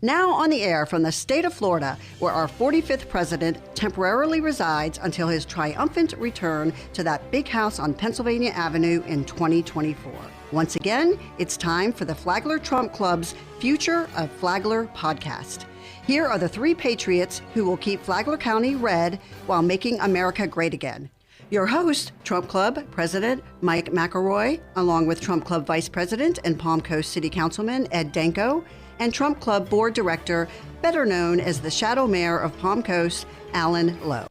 Now on the air from the state of Florida, where our 45th president temporarily resides until his triumphant return to that big house on Pennsylvania Avenue in 2024. Once again, it's time for the Flagler Trump Club's Future of Flagler podcast. Here are the three patriots who will keep Flagler County red while making America great again. Your host, Trump Club President Mike McElroy, along with Trump Club Vice President and Palm Coast City Councilman Ed Danko, and Trump Club Board Director, better known as the Shadow Mayor of Palm Coast, Alan Lowe.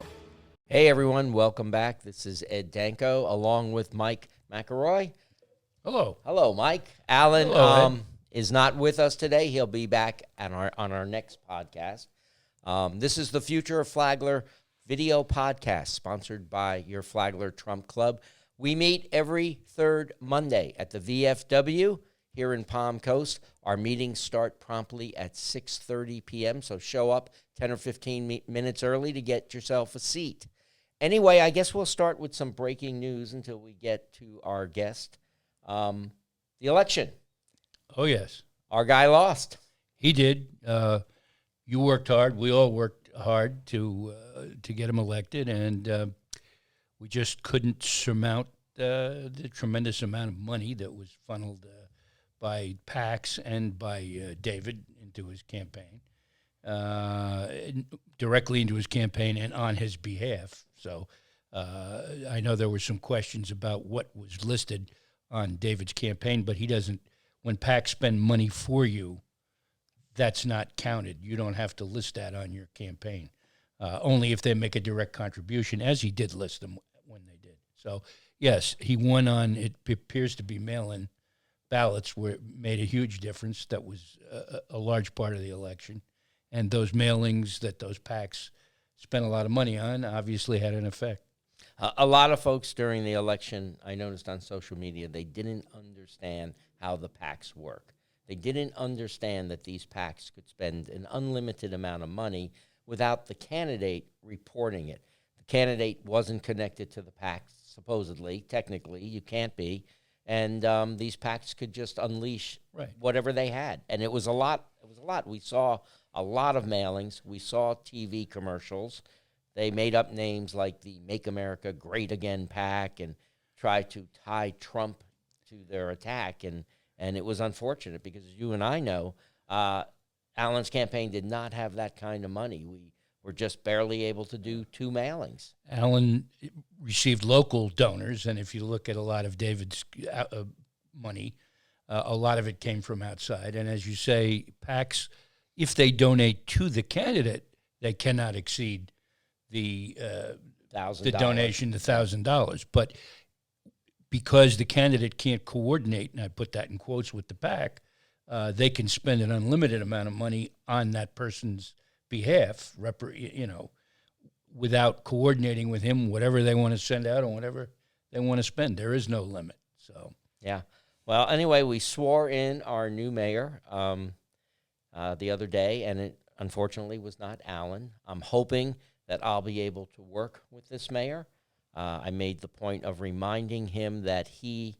Hey everyone, welcome back. This is Ed Danko along with Mike McElroy. Hello. Hello, Mike. Alan Hello, is not with us today. He'll be back on our next podcast. This is the Future of Flagler video podcast sponsored by your Flagler Trump Club. We meet every third Monday at the VFW here in Palm Coast. Our meetings start promptly at 6:30 p.m., so show up 10 or 15 minutes early to get yourself a seat. Anyway, I guess we'll start with some breaking news until we get to our guest. The election. Oh, yes. Our guy lost. He did. You worked hard. We all worked hard to get him elected, and we just couldn't surmount the tremendous amount of money that was funneled by PACs and by David into his campaign, directly into his campaign and on his behalf. So I know there were some questions about what was listed on David's campaign, but he doesn't. When PACs spend money for you, that's not counted. You don't have to list that on your campaign, only if they make a direct contribution, as he did list them when they did. So, yes, he won on, it appears to be mail-in ballots, made a huge difference. That was a large part of the election. And those mailings that those PACs spent a lot of money on obviously had an effect. A lot of folks during the election, I noticed on social media, they didn't understand how the PACs work. They didn't understand that these PACs could spend an unlimited amount of money without the candidate reporting it. The candidate wasn't connected to the PACs, supposedly. Technically, you can't be. And these PACs could just unleash whatever they had. And it was a lot. It was a lot. We saw a lot of mailings. We saw TV commercials. They made up names like the Make America Great Again PAC and tried to tie Trump to their attack. And it was unfortunate because, as you and I know, Alan's campaign did not have that kind of money. We were just barely able to do 2 mailings. Alan received local donors, and if you look at a lot of David's money, a lot of it came from outside. And as you say, PACs, if they donate to the candidate, they cannot exceed the donation to $1,000. But because the candidate can't coordinate, and I put that in quotes with the PAC, they can spend an unlimited amount of money on that person's behalf, without coordinating with him, whatever they want to send out and whatever they want to spend. There is no limit. So yeah. Well, anyway, we swore in our new mayor the other day, and it unfortunately was not Alan. I'm hoping that I'll be able to work with this mayor. I made the point of reminding him that he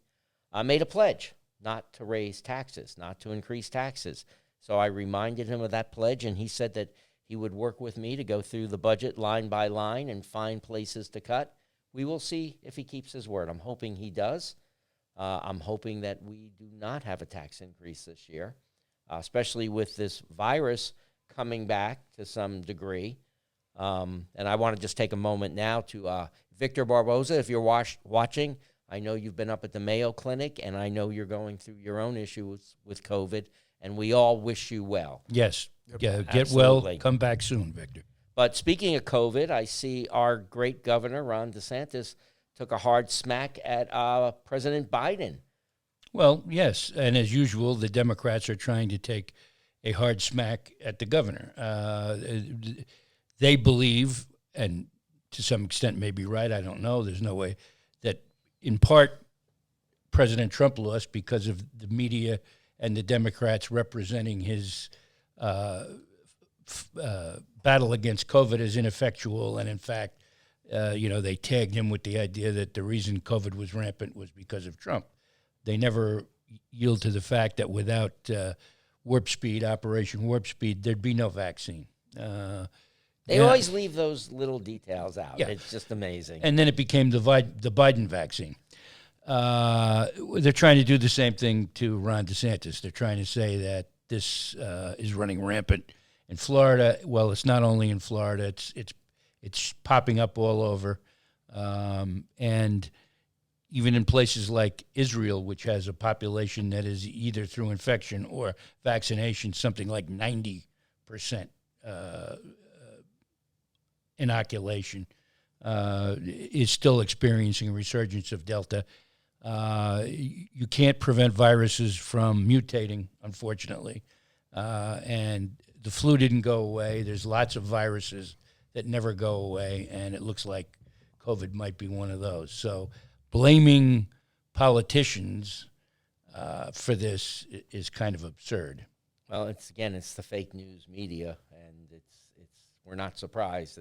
made a pledge not to raise taxes, not to increase taxes. So I reminded him of that pledge, and he said that he would work with me to go through the budget line by line and find places to cut. We will see if he keeps his word. I'm hoping he does. I'm hoping that we do not have a tax increase this year, especially with this virus coming back to some degree. And I want to just take a moment now to Victor Barboza, if you're watching, I know you've been up at the Mayo Clinic, and I know you're going through your own issues with COVID, and we all wish you well. Yes. Yeah, get well, come back soon, Victor. But speaking of COVID, I see our great governor, Ron DeSantis, took a hard smack at President Biden. Well, yes, and as usual, the Democrats are trying to take a hard smack at the governor. They believe, and to some extent may be right, I don't know, there's no way, that in part President Trump lost because of the media and the Democrats representing his battle against COVID as ineffectual. And in fact, they tagged him with the idea that the reason COVID was rampant was because of Trump. They never yield to the fact that without Operation Warp Speed, there'd be no vaccine. They always leave those little details out. Yeah. It's just amazing. And then it became the Biden vaccine. They're trying to do the same thing to Ron DeSantis. They're trying to say that this is running rampant in Florida. Well, it's not only in Florida. It's popping up all over. And even in places like Israel, which has a population that is either through infection or vaccination, something like 90% inoculation, is still experiencing a resurgence of Delta. You can't prevent viruses from mutating, unfortunately. And the flu didn't go away. There's lots of viruses that never go away, and it looks like COVID might be one of those. So blaming politicians for this is kind of absurd. Well, it's the fake news media, and we're not surprised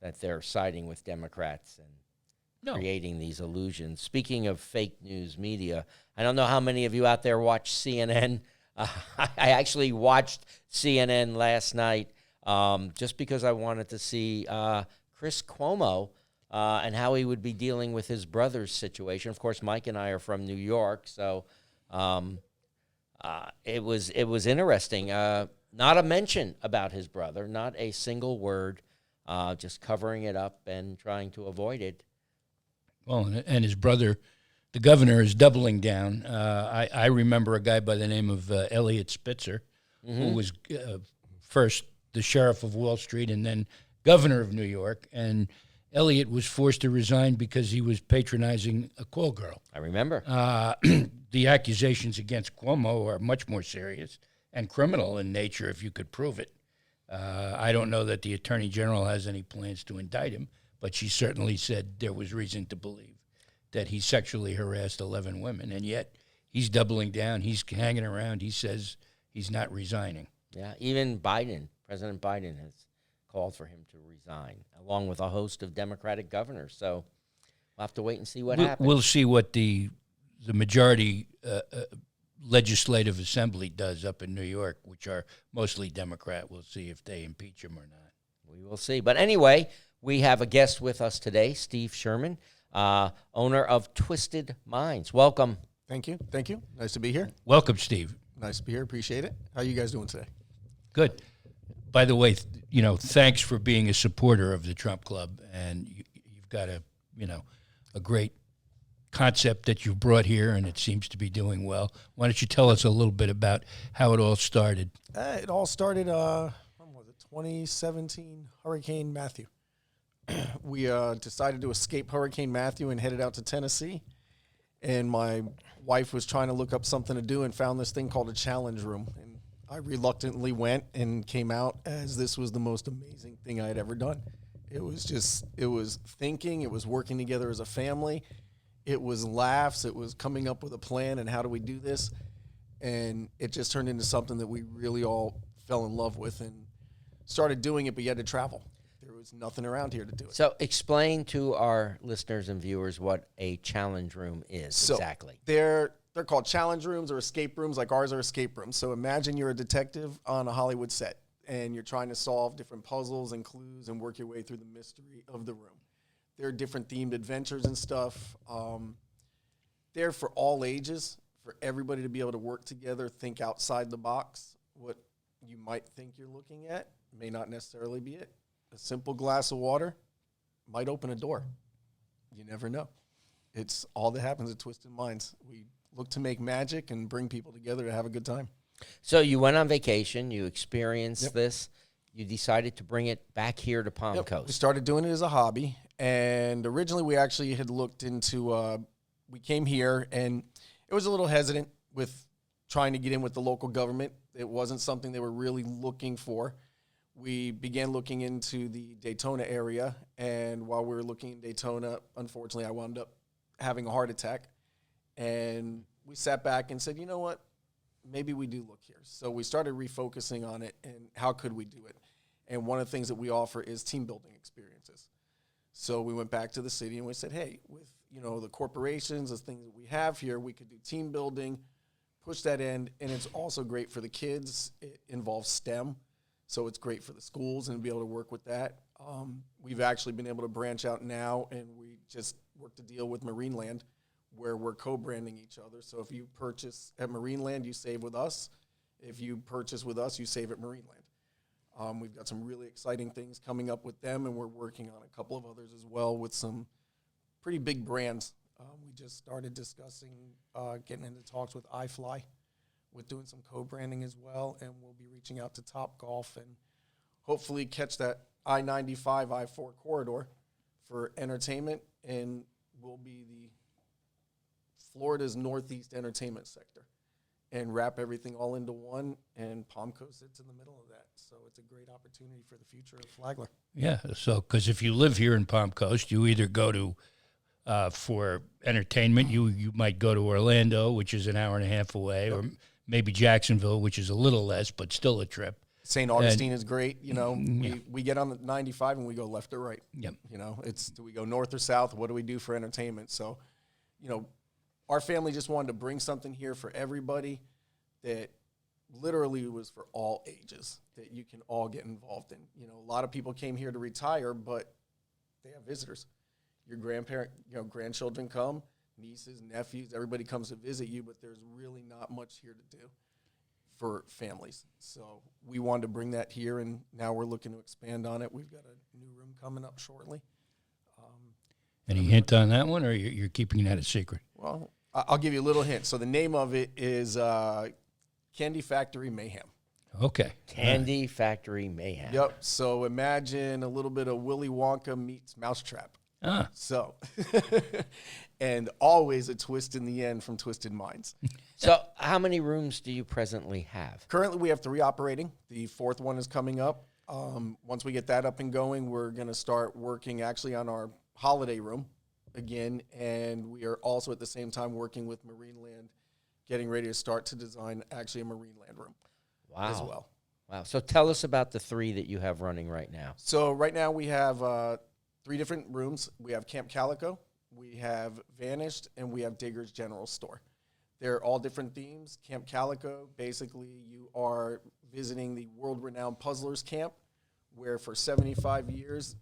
that they're siding with Democrats and creating these illusions. Speaking of fake news media, I don't know how many of you out there watch CNN. I actually watched CNN last night just because I wanted to see Chris Cuomo and how he would be dealing with his brother's situation. Of course, Mike and I are from New York, so it was interesting. Not a mention about his brother, not a single word, just covering it up and trying to avoid it. Well, and his brother, the governor, is doubling down. I remember a guy by the name of Elliot Spitzer, who was first the sheriff of Wall Street and then governor of New York, and Elliot was forced to resign because he was patronizing a call girl. I remember. The accusations against Cuomo are much more serious and criminal in nature if you could prove it. I don't know that the Attorney General has any plans to indict him, but she certainly said there was reason to believe that he sexually harassed 11 women, and yet he's doubling down. He's hanging around. He says he's not resigning. Yeah, even President Biden has called for him to resign, along with a host of Democratic governors. So we'll have to wait and see what happens. We'll see what the majority legislative assembly does up in New York, which are mostly Democrat. We'll see if they impeach him or not. We will see. But anyway, we have a guest with us today, Steve Sherman, owner of Twisted Minds. Welcome. Thank you. Nice to be here. Welcome, Steve. Nice to be here. Appreciate it. How are you guys doing today? Good. By the way, thanks for being a supporter of the Trump Club, and you've got a great concept that you've brought here, and it seems to be doing well. Why don't you tell us a little bit about how it all started? It all started, when was it, 2017 Hurricane Matthew. We decided to escape Hurricane Matthew and headed out to Tennessee, and my wife was trying to look up something to do and found this thing called a challenge room, and I reluctantly went and came out as this was the most amazing thing I had ever done. It was thinking, it was working together as a family, it was laughs, it was coming up with a plan and how do we do this, and it just turned into something that we really all fell in love with and started doing it, but you had to travel. There was nothing around here to do it. So explain to our listeners and viewers what a challenge room is exactly. They're called challenge rooms or escape rooms, like ours are escape rooms. So imagine you're a detective on a Hollywood set, and you're trying to solve different puzzles and clues and work your way through the mystery of the room. There are different themed adventures and stuff. They're for all ages, for everybody to be able to work together, think outside the box. What you might think you're looking at may not necessarily be it. A simple glass of water might open a door. You never know. It's all that happens at Twisted Minds. We look to make magic and bring people together to have a good time. So you went on vacation, you experienced this, you decided to bring it back here to Palm Coast. We started doing it as a hobby, and originally we actually had looked into, we came here, and it was a little hesitant with trying to get in with the local government. It wasn't something they were really looking for. We began looking into the Daytona area, and while we were looking in Daytona, unfortunately, I wound up having a heart attack, and we sat back and said, you know what, maybe we do look here. So we started refocusing on it and how could we do it. And one of the things that we offer is team building experiences. So we went back to the city and we said, hey, with the corporations, the things that we have here, we could do team building, push that end, and it's also great for the kids. It involves STEM, so it's great for the schools and be able to work with that. We've actually been able to branch out now, and we just worked a deal with Marineland where we're co-branding each other. So if you purchase at Marineland, you save with us. If you purchase with us, you save at Marineland. We've got some really exciting things coming up with them, and we're working on a couple of others as well with some pretty big brands. We just started discussing getting into talks with iFly, with doing some co-branding as well, and we'll be reaching out to Topgolf and hopefully catch that I-95, I-4 corridor for entertainment, and we'll be the Florida's Northeast entertainment sector and wrap everything all into one, and Palm Coast sits in the middle of that. So it's a great opportunity for the future of Flagler. Yeah, so because if you live here in Palm Coast, you either go to for entertainment, you might go to Orlando, which is an hour and a half away, or maybe Jacksonville, which is a little less, but still a trip. St. Augustine is great. You know, we get on the 95 and we go left or right. Yep. You know, do we go north or south? What do we do for entertainment? So, you know, our family just wanted to bring something here for everybody that literally was for all ages, that you can all get involved in. You know, a lot of people came here to retire, but they have visitors. Your grandchildren come, nieces, nephews, everybody comes to visit you, but there's really not much here to do for families. So we wanted to bring that here, and now we're looking to expand on it. We've got a new room coming up shortly. Any hint on that one, or you're keeping that a secret? Well, I'll give you a little hint. So the name of it is Candy Factory Mayhem. Okay. Candy Factory Mayhem. Yep. So imagine a little bit of Willy Wonka meets Mousetrap. Ah. So, and always a twist in the end from Twisted Minds. So how many rooms do you presently have? Currently, we have 3 operating. The 4th one is coming up. Once we get that up and going, we're going to start working actually on our holiday room again, and we are also at the same time working with Marineland, getting ready to start to design actually a Marineland room as well. Wow. So tell us about the 3 that you have running right now. So right now we have 3 different rooms. We have Camp Calico, we have Vanished, and we have Digger's General Store. They're all different themes. Camp Calico, basically you are visiting the world-renowned Puzzlers Camp, where for 75 years,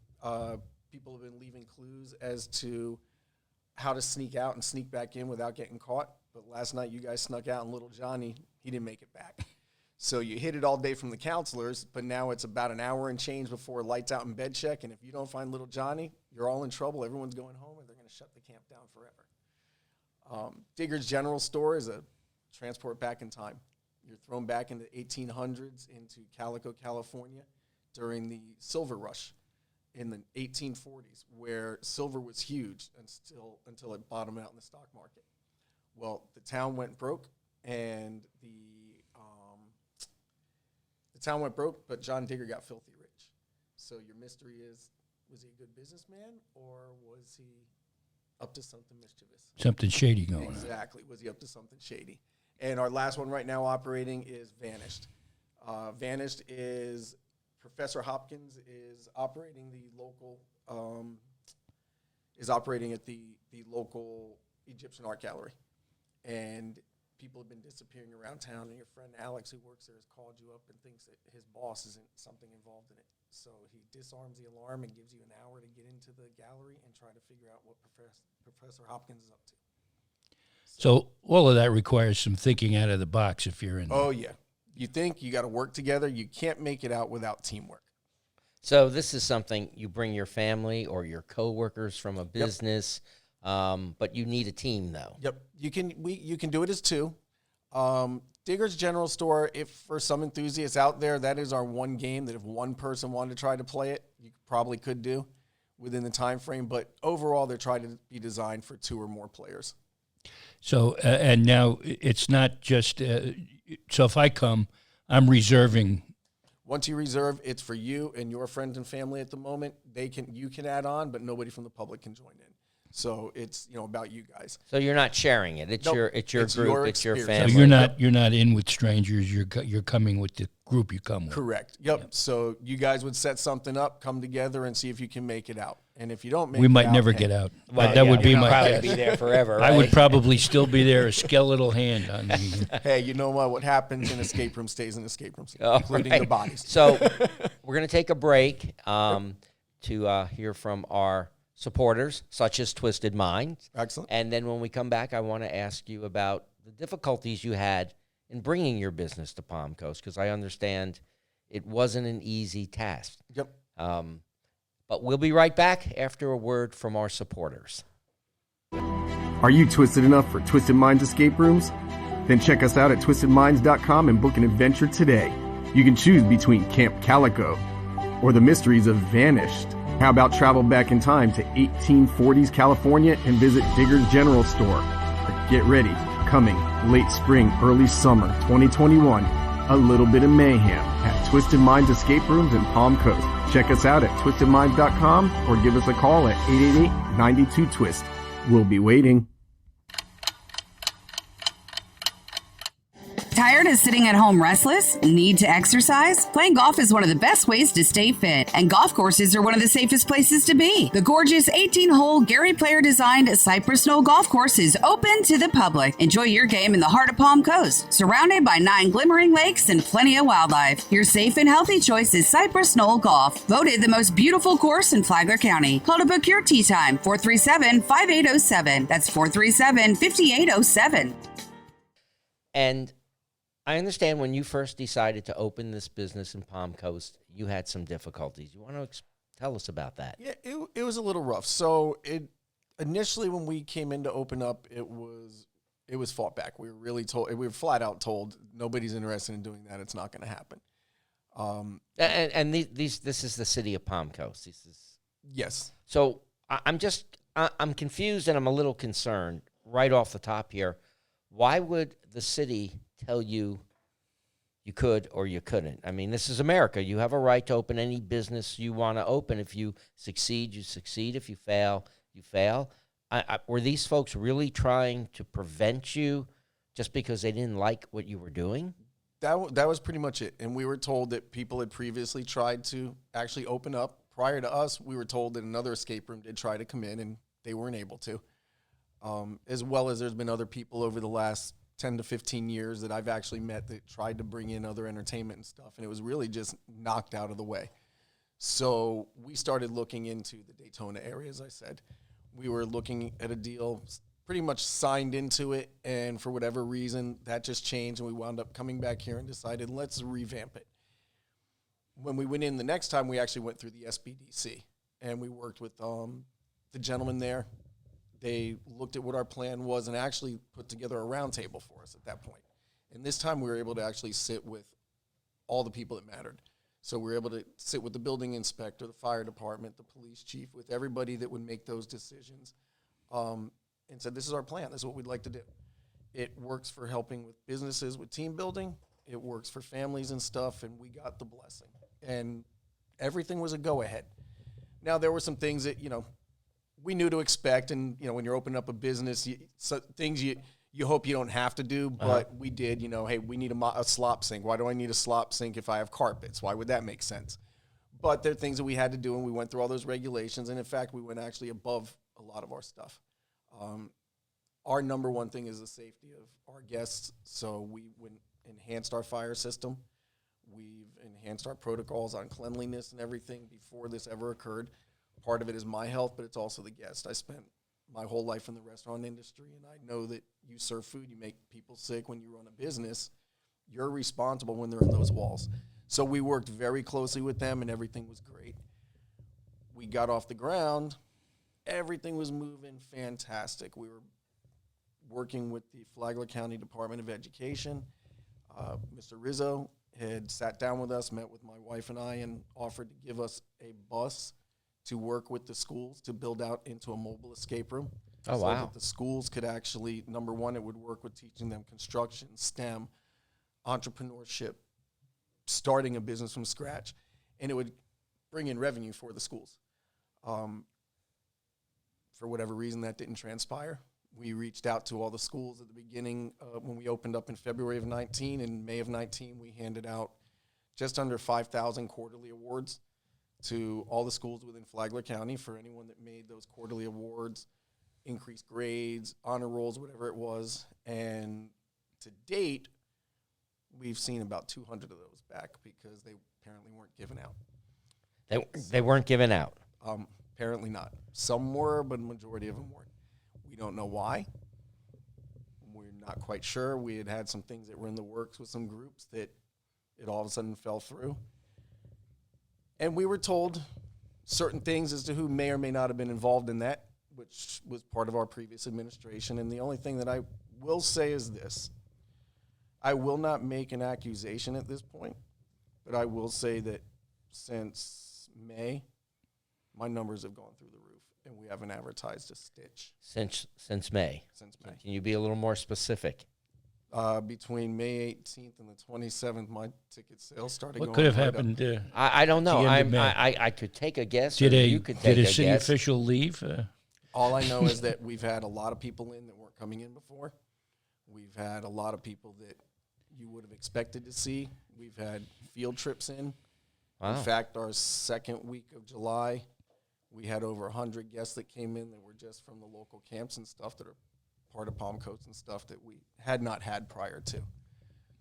people have been leaving clues as to how to sneak out and sneak back in without getting caught. But last night you guys snuck out, and little Johnny, he didn't make it back. So you hid it all day from the counselors, but now it's about an hour and change before lights out and bed check, and if you don't find little Johnny, you're all in trouble. Everyone's going home, and they're going to shut the camp down forever. Digger's General Store is a transport back in time. You're thrown back into the 1800s into Calico, California during the silver rush in the 1840s, where silver was huge until it bottomed out in the stock market. Well, the town went broke, and but John Digger got filthy rich. So your mystery is, was he a good businessman, or was he up to something mischievous? Something shady going on. Exactly. Was he up to something shady? And our last one right now operating is Vanished. Vanished is Professor Hopkins is operating the local at the local Egyptian art gallery, and people have been disappearing around town, and your friend Alex, who works there, has called you up and thinks that his boss isn't something involved in it. So he disarms the alarm and gives you an hour to get into the gallery and try to figure out what Professor Hopkins is up to. So all of that requires some thinking out of the box if you're in there. Oh, yeah. You think you got to work together. You can't make it out without teamwork. So this is something you bring your family or your coworkers from a business, but you need a team, though. Yep. You can do it as 2. Digger's General Store, if for some enthusiasts out there, that is our one game that if one person wanted to try to play it, you probably could do within the time frame. But overall, they're trying to be designed for 2 or more players. So, and now it's not just, so if I come, I'm reserving. Once you reserve, it's for you and your friends and family at the moment. You can add on, but nobody from the public can join in. So it's, about you guys. So you're not sharing it. It's Nope. your It's group. your It's your experience. family. So you're not in with strangers. You're coming with the group you come with. Correct. Yep. So you guys would set something up, come together, and see if you can make it out. And if you don't make We it might out, never hey, get out. Well, that yeah, would be you'll my probably guess. be there forever. I would right? probably still be there, a skeletal hand on me. Hey, you know what? What happens in escape room stays in escape rooms, All including right. the bodies. So we're going to take a break to hear from our supporters, such as Twisted Minds. Excellent. And then when we come back, I want to ask you about the difficulties you had in bringing your business to Palm Coast, because I understand it wasn't an easy task. Yep. But we'll be right back after a word from our supporters. Are you twisted enough for Twisted Minds escape rooms? Then check us out at twistedminds.com and book an adventure today. You can choose between Camp Calico or the mysteries of Vanished. How about travel back in time to 1840s California and visit Digger's General Store? Or get ready, coming late spring, early summer 2021, a little bit of mayhem at Twisted Minds escape rooms in Palm Coast. Check us out at twistedminds.com or give us a call at 888-92-TWIST. We'll be waiting. Tired of sitting at home restless? Need to exercise? Playing golf is one of the best ways to stay fit, and golf courses are one of the safest places to be. The gorgeous 18-hole Gary Player-designed Cypress Knoll Golf Course is open to the public. Enjoy your game in the heart of Palm Coast, surrounded by 9 glimmering lakes and plenty of wildlife. Your safe and healthy choice is Cypress Knoll Golf, voted the most beautiful course in Flagler County. Call to book your tee time, 437-5807. That's 437-5807. And I understand when you first decided to open this business in Palm Coast, you had some difficulties. You want to tell us about that? Yeah, it was a little rough. So initially when we came in to open up, it was fought back. We were flat out told nobody's interested in doing that. It's not going to happen. This is the city of Palm Coast. Yes. So I'm confused and I'm a little concerned right off the top here. Why would the city tell you you could or you couldn't? I mean, this is America. You have a right to open any business you want to open. If you succeed, you succeed. If you fail, you fail. Were these folks really trying to prevent you just because they didn't like what you were doing? That was pretty much it. And we were told that people had previously tried to actually open up. Prior to us, we were told that another escape room did try to come in, and they weren't able to. As well as there's been other people over the last 10 to 15 years that I've actually met that tried to bring in other entertainment and stuff, and it was really just knocked out of the way. So we started looking into the Daytona area, as I said. We were looking at a deal, pretty much signed into it, and for whatever reason, that just changed, and we wound up coming back here and decided, let's revamp it. When we went in the next time, we actually went through the SBDC, and we worked with the gentleman there. They looked at what our plan was and actually put together a roundtable for us at that point. And this time we were able to actually sit with all the people that mattered. So we were able to sit with the building inspector, the fire department, the police chief, with everybody that would make those decisions, and said, this is our plan. This is what we'd like to do. It works for helping with businesses with team building. It works for families and stuff, and we got the blessing. And everything was a go-ahead. Now, there were some things that, we knew to expect, and when you're opening up a business, things you hope you don't have to do, but we did. Hey, we need a slop sink. Why do I need a slop sink if I have carpets? Why would that make sense? But there are things that we had to do, and we went through all those regulations, and in fact, we went actually above a lot of our stuff. Our number one thing is the safety of our guests, so we enhanced our fire system. We've enhanced our protocols on cleanliness and everything before this ever occurred. Part of it is my health, but it's also the guest. I spent my whole life in the restaurant industry, and I know that you serve food, you make people sick when you run a business. You're responsible when they're in those walls. So we worked very closely with them, and everything was great. We got off the ground. Everything was moving fantastic. We were working with the Flagler County Department of Education. Mr. Rizzo had sat down with us, met with my wife and I, and offered to give us a bus to work with the schools to build out into a mobile escape room. Oh, so wow. that the schools could actually, number one, it would work with teaching them construction, STEM, entrepreneurship, starting a business from scratch, and it would bring in revenue for the schools. for whatever reason, that didn't transpire. We reached out to all the schools at the beginning when we opened up in February of 19. In May of 19, we handed out just under 5,000 quarterly awards to all the schools within Flagler County for anyone that made those quarterly awards, increased grades, honor rolls, whatever it was. And to date, we've seen about 200 of those back because they apparently weren't given out. They weren't given out. Apparently not. Some were, but a majority of them weren't. We don't know why. We're not quite sure. We had some things that were in the works with some groups that it all of a sudden fell through. And we were told certain things as to who may or may not have been involved in that, which was part of our previous administration. And the only thing that I will say is this. I will not make an accusation at this point, but I will say that since May, my numbers have gone through the roof, and we haven't advertised a stitch. Since May? Since May. Can you be a little more specific? Between May 18th and the 27th, my ticket sales started going What could have right happened? I don't know. the end of May. I could take a guess. Or you could take Did a a city guess. official leave? All I know is that we've had a lot of people in that weren't coming in before. We've had a lot of people that you would have expected to see. We've had field trips in. Wow. In fact, our second week of July, we had over 100 guests that came in that were just from the local camps and stuff that are part of Palm Coast and stuff that we had not had prior to.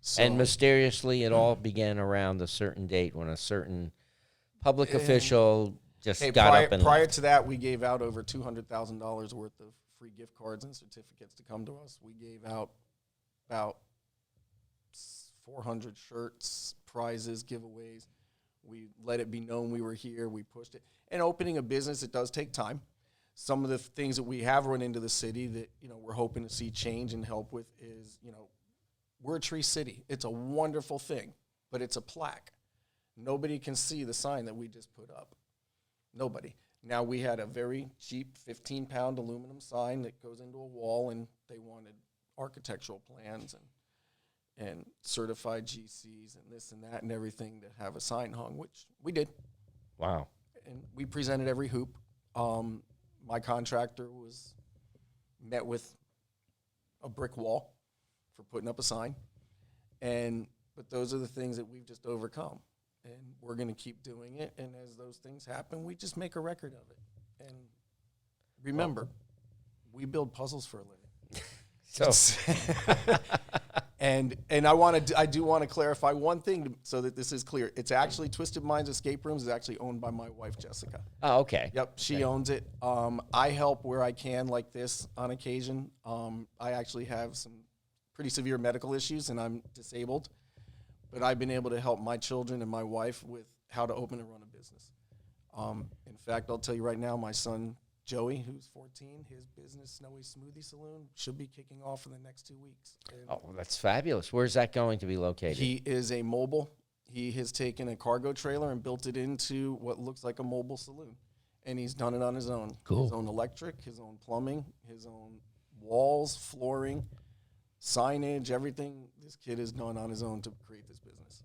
So, And mysteriously, it all began around a certain date when a certain public official just got up and prior left. to that, we gave out over $200,000 worth of free gift cards and certificates to come to us. We gave out about 400 shirts, prizes, giveaways. We let it be known we were here. We pushed it. And opening a business, it does take time. Some of the things that we have run into the city that, we're hoping to see change and help with is, we're a tree city. It's a wonderful thing, but it's a plaque. Nobody can see the sign that we just put up. Nobody. Now, we had a very cheap 15-pound aluminum sign that goes into a wall, and they wanted architectural plans and certified GCs and this and that and everything to have a sign hung, which we did. Wow. And we presented every hoop. My contractor was met with a brick wall for putting up a sign. But those are the things that we've just overcome. And we're going to keep doing it. And as those things happen, we just make a record of it. And remember, we build puzzles for a living. So, And I do want to clarify one thing so that this is clear. It's actually Twisted Minds Escape Rooms is actually owned by my wife, Jessica. oh, okay. Yep, she owns it. I help where I can like this on occasion. I actually have some pretty severe medical issues, and I'm disabled. But I've been able to help my children and my wife with how to open and run a business. In fact, I'll tell you right now, my son, Joey, who's 14, his business, Snowy Smoothie Saloon, should be kicking off in the next 2 weeks. And Oh, that's fabulous. Where's that going to be located? he is a mobile. He has taken a cargo trailer and built it into what looks like a mobile saloon. And he's done it on his own. Cool. His own electric, his own plumbing, his own walls, flooring, signage, everything this kid has done on his own to create this business.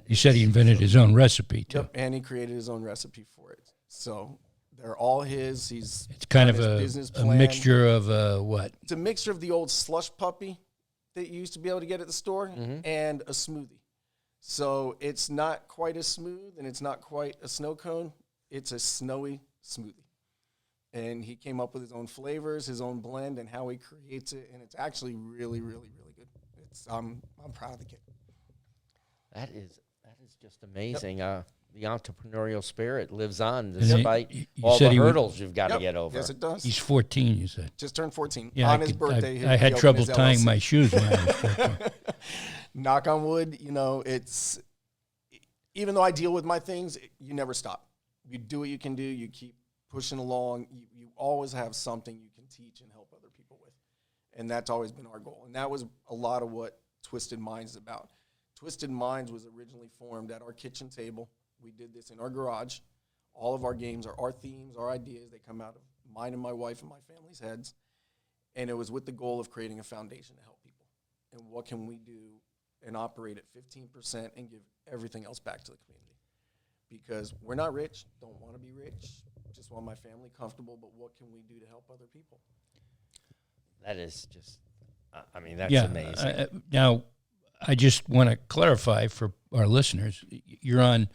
You said he invented his own recipe, too. Yep, and he created his own recipe for it. So they're all his. It's It's kind of a mixture of what? It's a mixture of the old slush puppy that you used to be able to get at the store Mm-hmm. and a smoothie. So it's not quite as smooth and it's not quite a snow cone. It's a snowy smoothie. And he came up with his own flavors, his own blend, and how he creates it. And it's actually really, really, really good. I'm proud of the kid. That is just amazing. The entrepreneurial spirit lives on despite you all said the he would- hurdles you've got to Yep. get over. Yes, it does. He's 14, you said. Just turned 14. Yeah, On his birthday. I he had opened trouble his tying LLC. my shoes when I was 14. Knock on wood, it's, even though I deal with my things, you never stop. You do what you can do. You keep pushing along. You always have something you can teach and help other people with. And that's always been our goal. And that was a lot of what Twisted Minds is about. Twisted Minds was originally formed at our kitchen table. We did this in our garage. All of our games are our themes, our ideas. They come out of mine and my wife and my family's heads. And it was with the goal of creating a foundation to help people. And what can we do and operate at 15% and give everything else back to the community? Because we're not rich, don't want to be rich. just want my family comfortable, but what can we do to help other people? That is just, that's amazing. Now, I just want to clarify for our listeners, you're on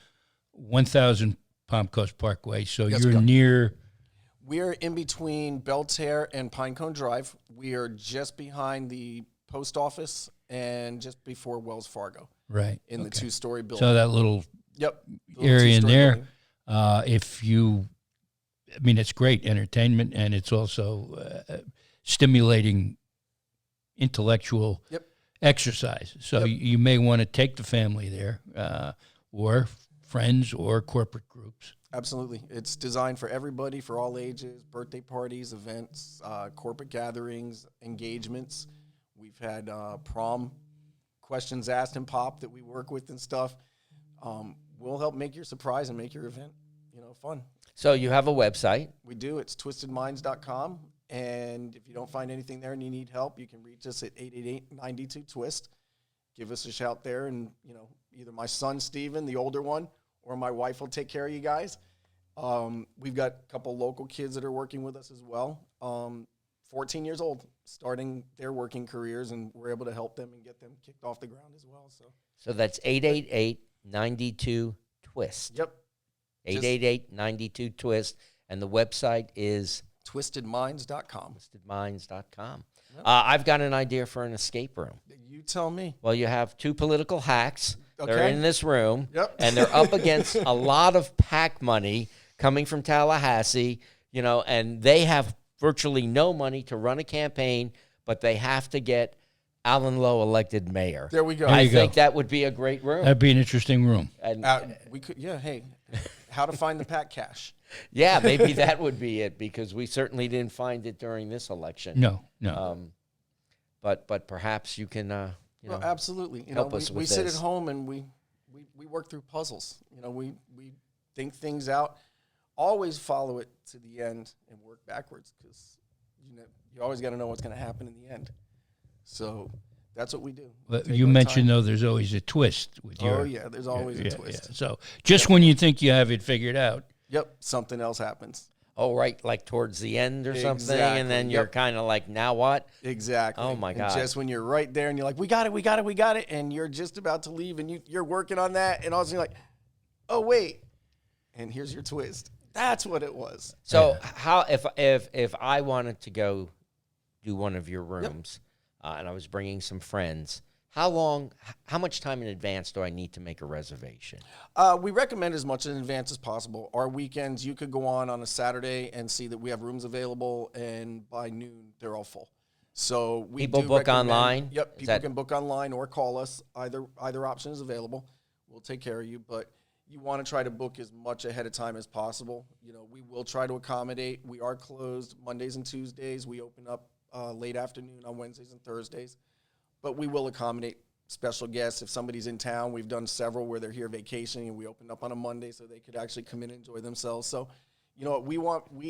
1000 Palm Coast Parkway, so Yes, you're near... We're in between Belterre and Pinecone Drive. We are just behind the post office and just before Wells Fargo. Right. In the 2-story building. So that little the area in there, building. It's great entertainment, and it's also stimulating intellectual exercise. So you may want to take the family there, or friends or corporate groups. Absolutely. It's designed for everybody, for all ages, birthday parties, events, corporate gatherings, engagements. We've had prom questions asked in Pop that we work with and stuff. We'll help make your surprise and make your event, fun. So you have a website. We do. It's twistedminds.com. And if you don't find anything there and you need help, you can reach us at 888-92-TWIST. Give us a shout there, and, either my son, Steven, the older one, or my wife will take care of you guys. We've got a couple local kids that are working with us as well. 14 years old, starting their working careers, and we're able to help them and get them kicked off the ground as well. So that's 888-92-TWIST. Yep. 888-92-TWIST. And the website is? twistedminds.com. twistedminds.com. Yep. I've got an idea for an escape room. You tell me. Well, you have 2 political hacks. Okay. They're in this room, and they're up against a lot of PAC money coming from Tallahassee, and they have virtually no money to run a campaign, but they have to get Alan Lowe elected mayor. There we go. I think that would be a great room. That'd be an interesting room. And we could, hey, how to find the PAC cash. Yeah, maybe that would be it, because we certainly didn't find it during this election. No. But perhaps you can, Well, absolutely. help us with we sit this. at home and we work through puzzles. We think things out. Always follow it to the end and work backwards, because you always got to know what's going to happen in the end. So that's what we do. But you mentioned, though, there's always a twist with your... Oh, yeah, there's always a twist. Yeah. So just when you think you have it figured out... Yep, something else happens. Oh, right, like towards the end or something, Exactly. and then you're kind of like, now what? Exactly. Oh, my God. And just when you're right there and you're like, we got it, and you're just about to leave and you're working on that, and all of a sudden you're like, oh, wait, and here's your twist. That's what it was. So how if I wanted to go do one of your rooms, and I was bringing some friends, how much time in advance do I need to make a reservation? We recommend as much in advance as possible. Our weekends, you could go on a Saturday and see that we have rooms available, and by noon, they're all full. So People book online? Yep, people can book online or call us. Either option is available. We'll take care of you, but you want to try to book as much ahead of time as possible. We will try to accommodate. We are closed Mondays and Tuesdays. We open up late afternoon on Wednesdays and Thursdays. But we will accommodate special guests. If somebody's in town, we've done several where they're here vacationing, and we opened up on a Monday so they could actually come in and enjoy themselves. So, we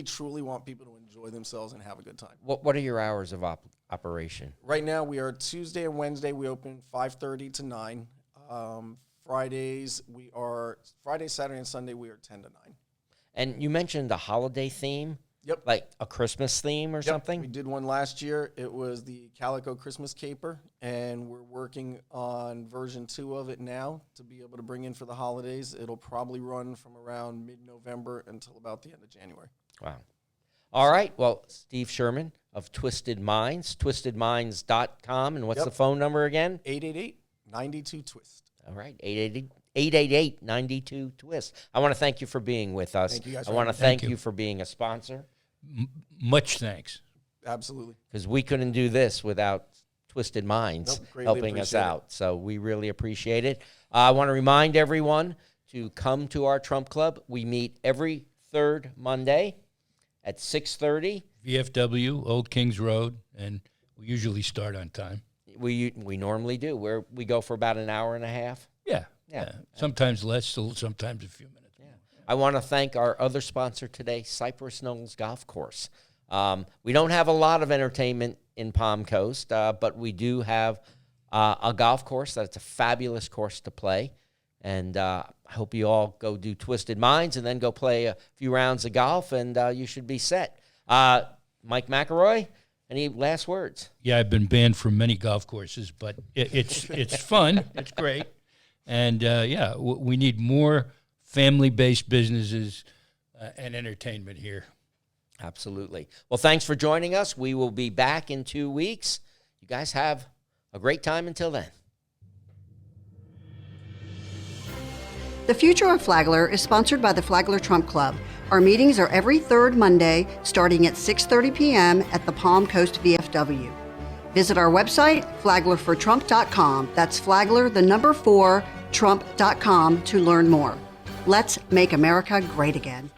truly want people to enjoy themselves and have a good time. What are your hours of operation? Right now, we are Tuesday and Wednesday, we open 5:30 to 9. Friday, Saturday, and Sunday, we are 10 to 9. And you mentioned a holiday theme? Yep. Like a Christmas theme or something? We did one last year. It was the Calico Christmas Caper, and we're working on version 2 of it now to be able to bring in for the holidays. It'll probably run from around mid-November until about the end of January. Wow. All right. Well, Steve Sherman of Twisted Minds, twistedminds.com. And what's the phone number again? 888-92-TWIST. All right. 888-92-TWIST. I want to thank you for being with us. Thank you guys. I want to thank you for being a sponsor. Much thanks. Absolutely. Because we couldn't do this without Twisted Minds helping us out. So we really appreciate it. I want to remind everyone to come to our Trump Club. We meet every third Monday at 6:30. VFW, Old Kings Road, and we usually start on time. We normally do. We go for about an hour and a half. Yeah. Sometimes less, sometimes a few minutes. I want to thank our other sponsor today, Cypress Knolls Golf Course. We don't have a lot of entertainment in Palm Coast, but we do have a golf course that's a fabulous course to play. And I hope you all go do Twisted Minds and then go play a few rounds of golf, and you should be set. Mike McElroy, any last words? Yeah, I've been banned from many golf courses, but it's fun. It's great. And, we need more family-based businesses and entertainment here. Absolutely. Well, thanks for joining us. We will be back in 2 weeks. You guys have a great time until then. The Future of Flagler is sponsored by the Flagler Trump Club. Our meetings are every third Monday, starting at 6:30 p.m. at the Palm Coast VFW. Visit our website, flaglerfortrump.com. That's Flagler, 4, Trump.com to learn more. Let's make America great again.